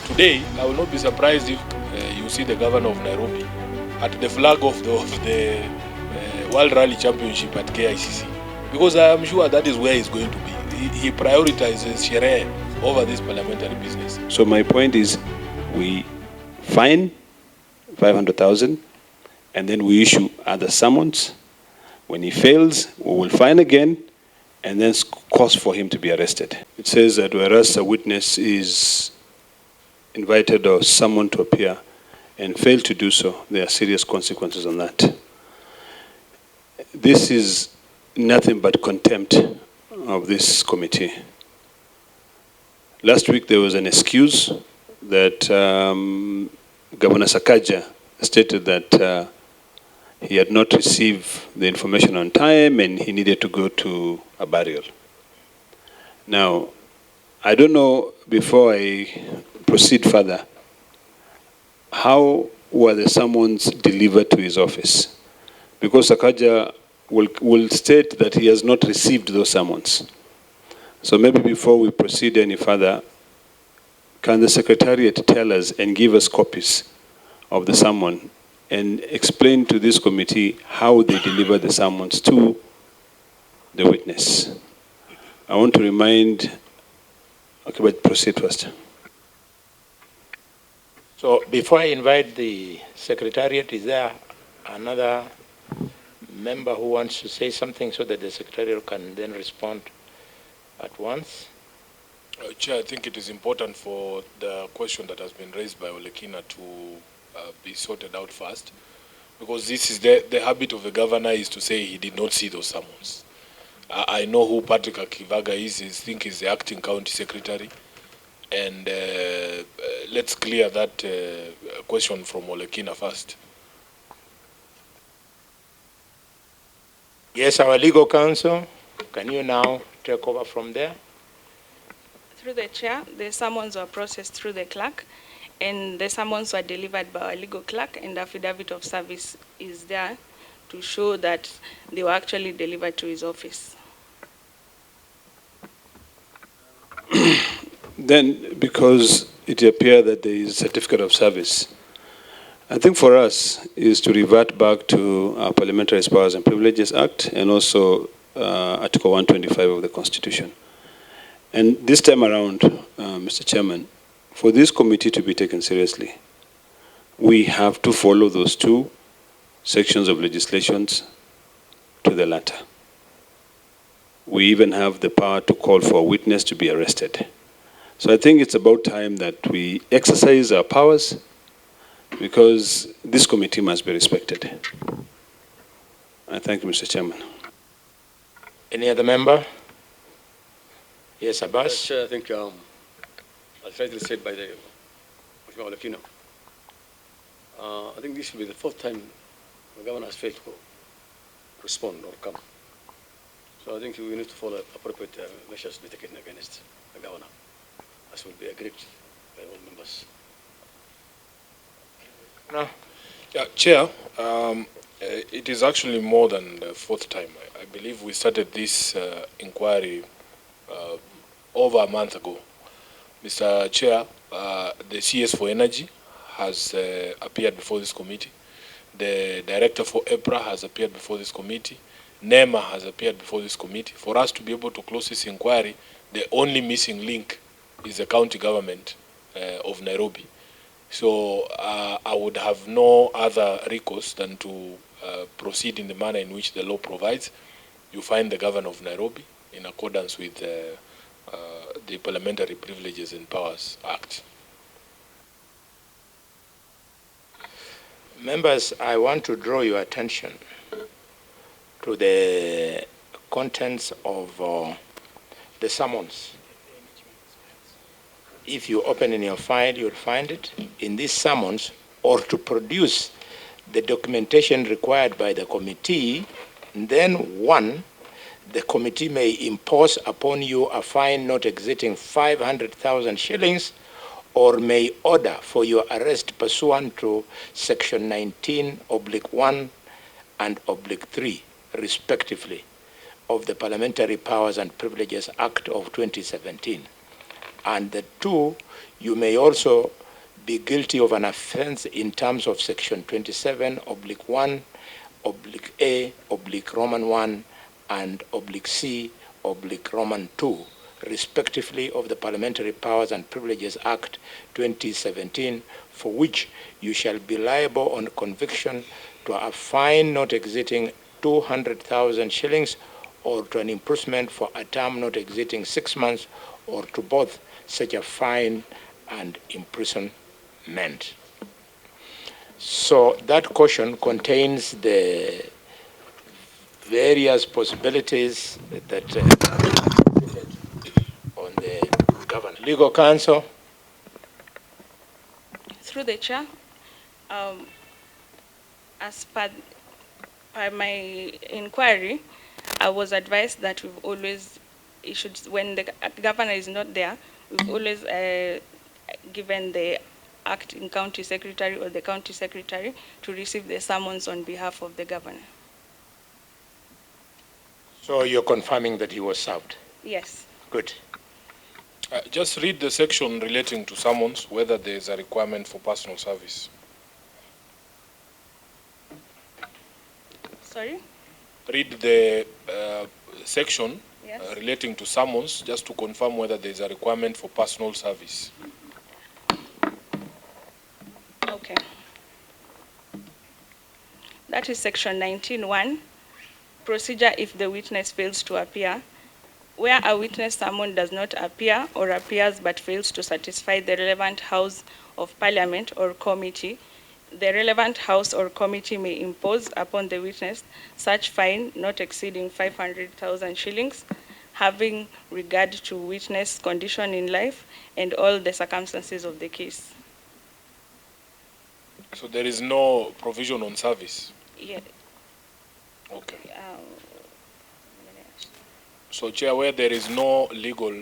today, I will not be surprised if you see the governor of Nairobi at the flag of the World Rally Championship at KICC. Because I am sure that is where he's going to be. He prioritizes sherehe over this parliamentary business. So my point is, we fine 500,000 and then we issue other summons. When he fails, we will fine again and then cause for him to be arrested. It says that whereas a witness is invited or summoned to appear and fail to do so, there are serious consequences on that. This is nothing but contempt of this committee. Last week there was an excuse that Governor Sakaja stated that he had not received the information on time and he needed to go to a burial. Now, I don't know, before I proceed further, how were the summons delivered to his office? Because Sakaja will state that he has not received those summons. So maybe before we proceed any further, can the Secretariat tell us and give us copies of the summon and explain to this committee how they deliver the summons to the witness? I want to remind, okay, but proceed first. So before I invite the Secretariat, is there another member who wants to say something so that the Secretariat can then respond at once? Chair, I think it is important for the question that has been raised by Olekina to be sorted out first, because this is the habit of the governor is to say he did not see those summons. I know who Patrick Akivaga is. I think he's the acting county secretary. And let's clear that question from Olekina first. Yes, our legal counsel, can you now take over from there? Through the chair, the summons were processed through the clerk, and the summons were delivered by our legal clerk, and affidavit of service is there to show that they were actually delivered to his office. Then, because it appears that there is a certificate of service, I think for us is to revert back to our Parliamentary Powers and Privileges Act and also Article 125 of the Constitution. And this time around, Mr. Chairman, for this committee to be taken seriously, we have to follow those two sections of legislations to the letter. We even have the power to call for a witness to be arrested. So I think it's about time that we exercise our powers, because this committee must be respected. I thank you, Mr. Chairman. Any other member? Yes, Abbas. Chair, I think, as rightly said by the Olekina, I think this will be the fourth time the governor has failed to respond or come. So I think we need to follow appropriate measures to be taken against the governor, as will be agreed by all members. No. Yeah, Chair, it is actually more than the fourth time. I believe we started this inquiry over a month ago. Mr. Chair, the CS for Energy has appeared before this committee. The Director for EPRA has appeared before this committee. NEMA has appeared before this committee. For us to be able to close this inquiry, the only missing link is the county government of Nairobi. So I would have no other recourse than to proceed in the manner in which the law provides. You find the Governor of Nairobi in accordance with the Parliamentary Privileges and Powers Act. Members, I want to draw your attention to the contents of the summons. If you open in your file, you'll find it in these summons, or to produce the documentation required by the committee. And then one, the committee may impose upon you a fine not exceeding 500,000 shillings, or may order for your arrest pursuant to section 19/1 and /3, respectively, of the Parliamentary Powers and Privileges Act of 2017. And the two, you may also be guilty of an offense in terms of section 27/1/A/Roman 1 and C/Roman 2, respectively, of the Parliamentary Powers and Privileges Act 2017, for which you shall be liable on conviction to a fine not exceeding 200,000 shillings or to an imprisonment for a term not exceeding 6 months, or to both such a fine and imprisonment. So that caution contains the various possibilities that on the governor. Legal counsel. Through the chair, as per my inquiry, I was advised that we've always issued, when the governor is not there, we've always given the acting county secretary or the county secretary to receive the summons on behalf of the governor. So you're confirming that he was served? Yes. Good. Just read the section relating to summons, whether there is a requirement for personal service. Sorry? Read the section Yes. relating to summons, just to confirm whether there is a requirement for personal service. Okay. That is section 19(1), procedure if the witness fails to appear. Where a witness summoned does not appear or appears but fails to satisfy the relevant House of Parliament or committee, the relevant House or committee may impose upon the witness such fine not exceeding 500,000 shillings, having regard to witness condition in life and all the circumstances of the case. So there is no provision on service? Yeah. Okay. So, Chair, where there is no legal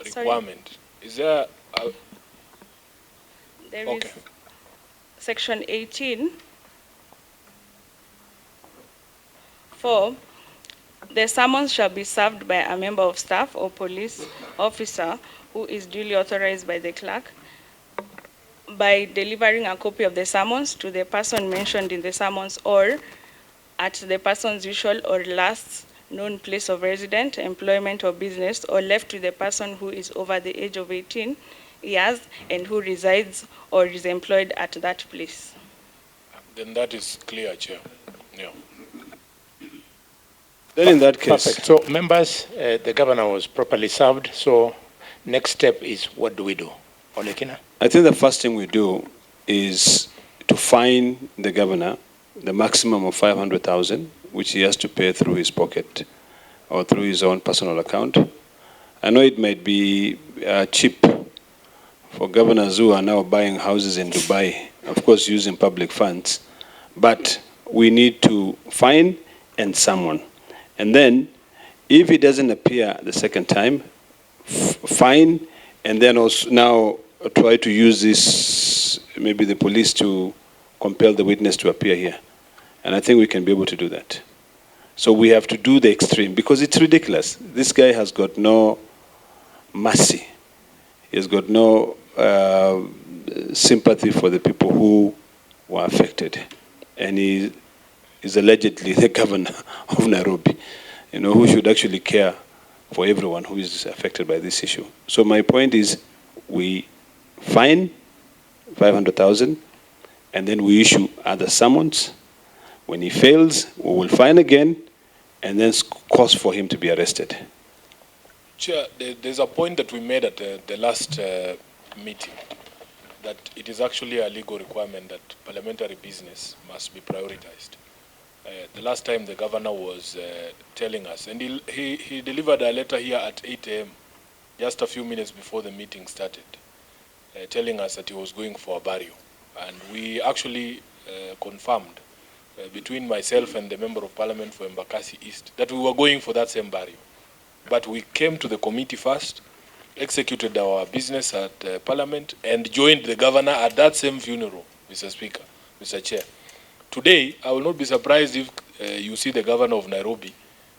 requirement, is there a... There Okay. is section 18(4). The summons shall be served by a member of staff or police officer who is duly authorized by the clerk by delivering a copy of the summons to the person mentioned in the summons or at the person's usual or last known place of residence, employment, or business, or left to the person who is over the age of 18 years and who resides or is employed at that place. Then that is clear, Chair. Yeah. Then in that case, Perfect. So members, the governor was properly served. So next step is, what do we do? Olekina? I think the first thing we do is to fine the governor the maximum of 500,000, which he has to pay through his pocket or through his own personal account. I know it might be cheap for governors who are now buying houses in Dubai, of course using public funds, but we need to fine and summon. And then, if he doesn't appear the second time, fine, and then also now try to use this, maybe the police, to compel the witness to appear here. And I think we can be able to do that. So we have to do the extreme, because it's ridiculous. This guy has got no mercy. He has got no sympathy for the people who were affected. And he is allegedly the governor of Nairobi, you know, who should actually care for everyone who is affected by this issue. So my point is, we fine 500,000, and then we issue other summons. When he fails, we will fine again, and then cause for him to be arrested. Chair, there's a point that we made at the last meeting, that it is actually a legal requirement that parliamentary business must be prioritized. The last time the governor was telling us, and he delivered a letter here at 8 a.m., just a few minutes before the meeting started, telling us that he was going for a burial. And we actually confirmed between myself and the Member of Parliament for Embakasi East that we were going for that same burial. But we came to the committee first, executed our business at Parliament, and joined the governor at that same funeral, Mr. Speaker, Mr. Chair. Today, I will not be surprised if you see the governor of Nairobi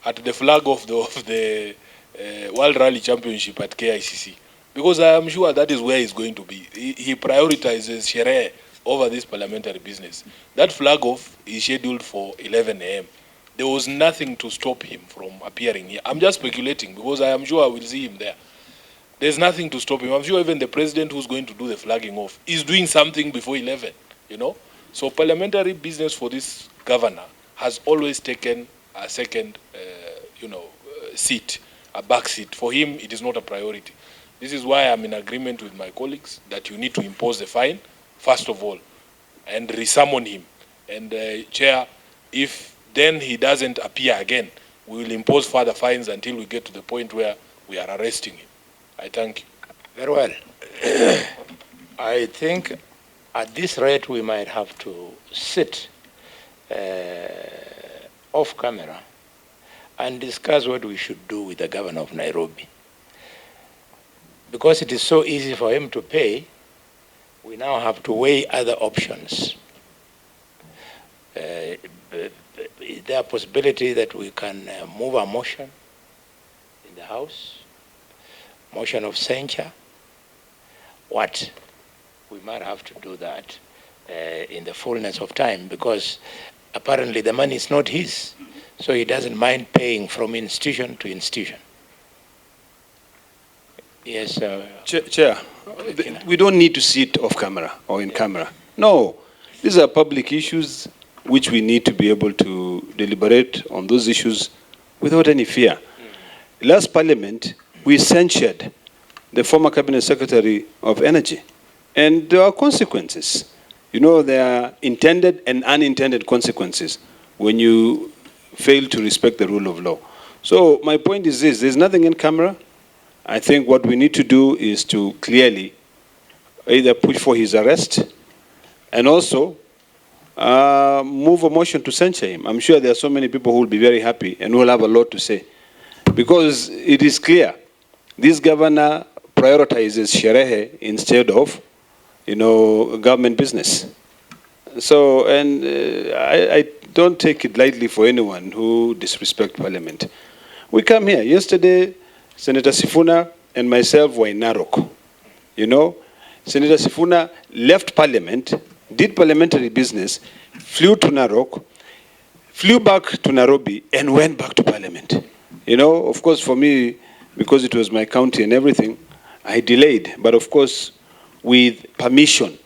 at the flag of the World Rally Championship at KICC. Because I am sure that is where he's going to be. He prioritizes sherehe over this parliamentary business. That flag off is scheduled for 11 a.m. There was nothing to stop him from appearing here. I'm just speculating because I am sure I will see him there. There's nothing to stop him. I'm sure even the president who's going to do the flagging off is doing something before 11, you know. So parliamentary business for this governor has always taken a second, seat, a back seat. For him, it is not a priority. This is why I'm in agreement with my colleagues that you need to impose the fine, first of all, and resummon him. And Chair, if then he doesn't appear again, we will impose further fines until we get to the point where we are arresting him. I thank you. Very well. I think at this rate we might have to sit off camera and discuss what we should do with the governor of Nairobi. Because it is so easy for him to pay, we now have to weigh other options. Is there a possibility that we can move a motion in the House? Motion of censure? What? We might have to do that in the fullness of time, because apparently the money is not his, so he doesn't mind paying from institution to institution. Yes, Chair, we don't need to sit off camera or in camera. No, these are public issues which we need to be able to deliberate on those issues without any fear. Last Parliament, we censured the former Cabinet Secretary of Energy, and there are consequences. You know, there are intended and unintended consequences when you fail to respect the rule of law. So my point is this: there's nothing in camera. I think what we need to do is to clearly either push for his arrest and also move a motion to censure him. I'm sure there are so many people who will be very happy and who will have a lot to say, because it is clear this governor prioritizes sherehe instead of, government business. So, and I don't take it lightly for anyone who disrespects Parliament. We come here. Yesterday, Senator Sifuna and myself were in Narok. Senator Sifuna left Parliament, did parliamentary business, flew to Narok, flew back to Nairobi, and went back to Parliament. Of course, for me, because it was my county and everything, I delayed. But of course, with permission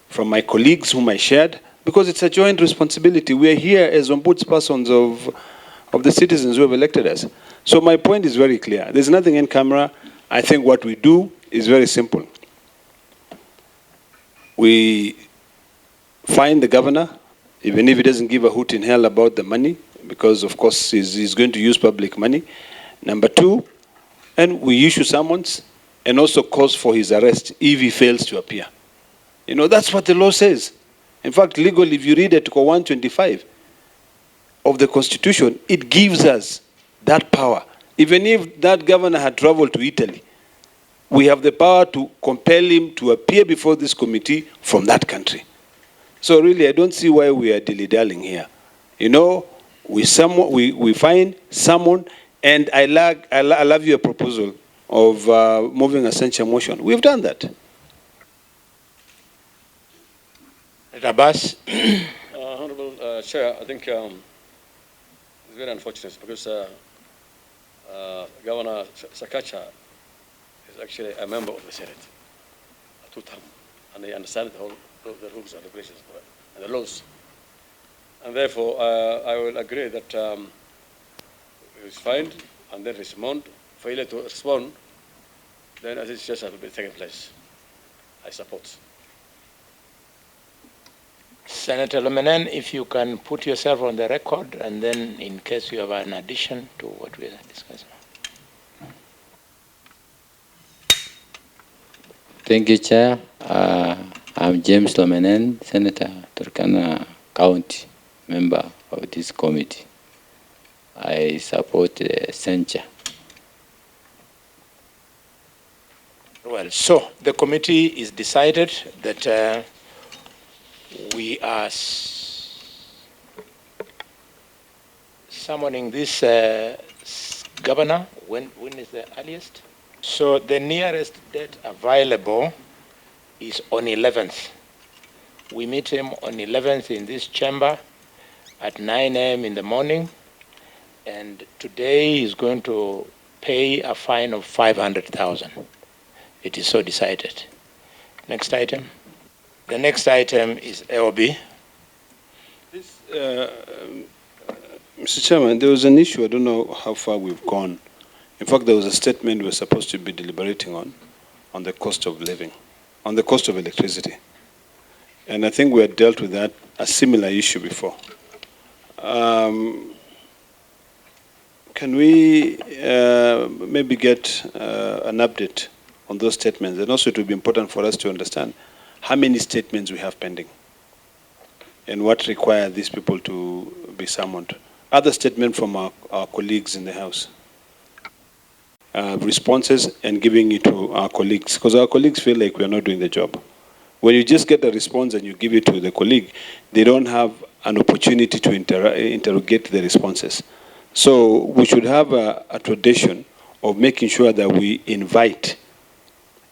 from my colleagues whom I shared, because it's a joint responsibility. We are here as ombudspersons of the citizens who have elected us. So my point is very clear. There's nothing in camera. I think what we do is very simple. We find the governor, even if he doesn't give a hoot in hell about the money, because of course he's going to use public money. Number two, and we issue summons and also cause for his arrest if he fails to appear. That's what the law says. In fact, legally, if you read Article 125 of the Constitution, it gives us that power. Even if that governor had traveled to Italy, we have the power to compel him to appear before this committee from that country. So really, I don't see why we are dilly-dallying here. We find someone, and I love your proposal of moving a censure motion. We've done that. Rabas. Honorable Chair, I think it's very unfortunate because Governor Sakaja is actually a member of the Senate, a two-term, and he understands the rules and regulations and the laws. And therefore, I will agree that he is fined and then respond. Failure to respond, then I think it's just will be taking place. I support. Senator Lomenen, if you can put yourself on the record, and then in case you have an addition to what we are discussing. Thank you, Chair. I'm James Lomenen, Senator, Turkana County, member of this committee. I support censure. Well, so the committee is decided that we are summoning this governor. When is the earliest? So the nearest date available is on 11th. We meet him on 11th in this chamber at 9 a.m. in the morning. And today he's going to pay a fine of 500,000. It is so decided. Next item. The next item is LB. This, Mr. Chairman, there was an issue, I don't know how far we've gone. In fact, there was a statement we were supposed to be deliberating on the cost of living, on the cost of electricity. And I think we had dealt with that, a similar issue before. Can we maybe get an update on those statements? And also it would be important for us to understand how many statements we have pending and what require these people to be summoned. Other statements from our colleagues in the House. Responses and giving it to our colleagues, because our colleagues feel like we are not doing the job. When you just get a response and you give it to the colleague, they don't have an opportunity to interrogate the responses. So we should have a tradition of making sure that we invite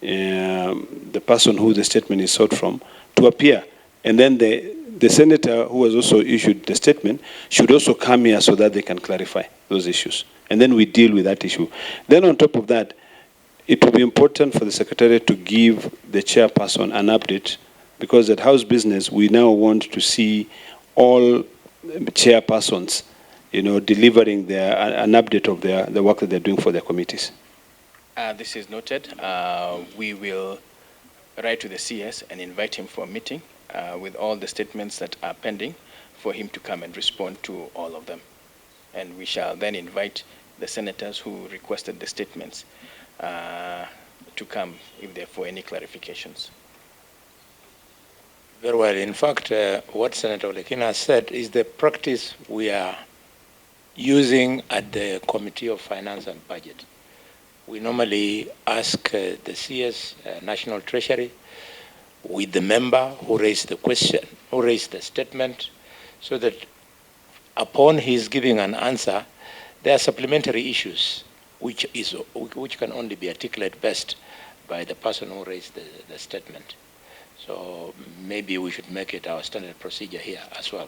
the person who the statement is sought from to appear. And then the senator who has also issued the statement should also come here so that they can clarify those issues. And then we deal with that issue. Then on top of that, it will be important for the Secretariat to give the chairperson an update, because at House Business, we now want to see all chairpersons, delivering an update of the work that they're doing for their committees. This is noted. We will write to the CS and invite him for a meeting with all the statements that are pending for him to come and respond to all of them. And we shall then invite the senators who requested the statements to come if they're for any clarifications. Very well. In fact, what Senator Lekina said is the practice we are using at the Committee of Finance and Budget. We normally ask the CS, National Treasury, with the member who raised the question, who raised the statement, so that upon his giving an answer, there are supplementary issues which can only be articulated best by the person who raised the statement. So maybe we should make it our standard procedure here as well.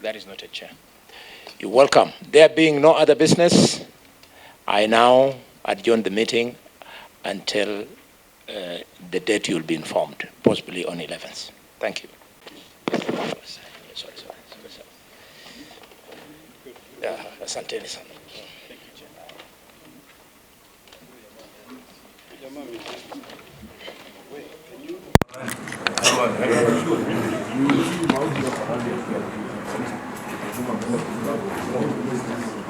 That is noted, Chair. You're welcome. There being no other business, I now adjourn the meeting until the date you'll be informed, possibly on 11th. Thank you. Sorry. Yeah, asanteni sana. Thank you.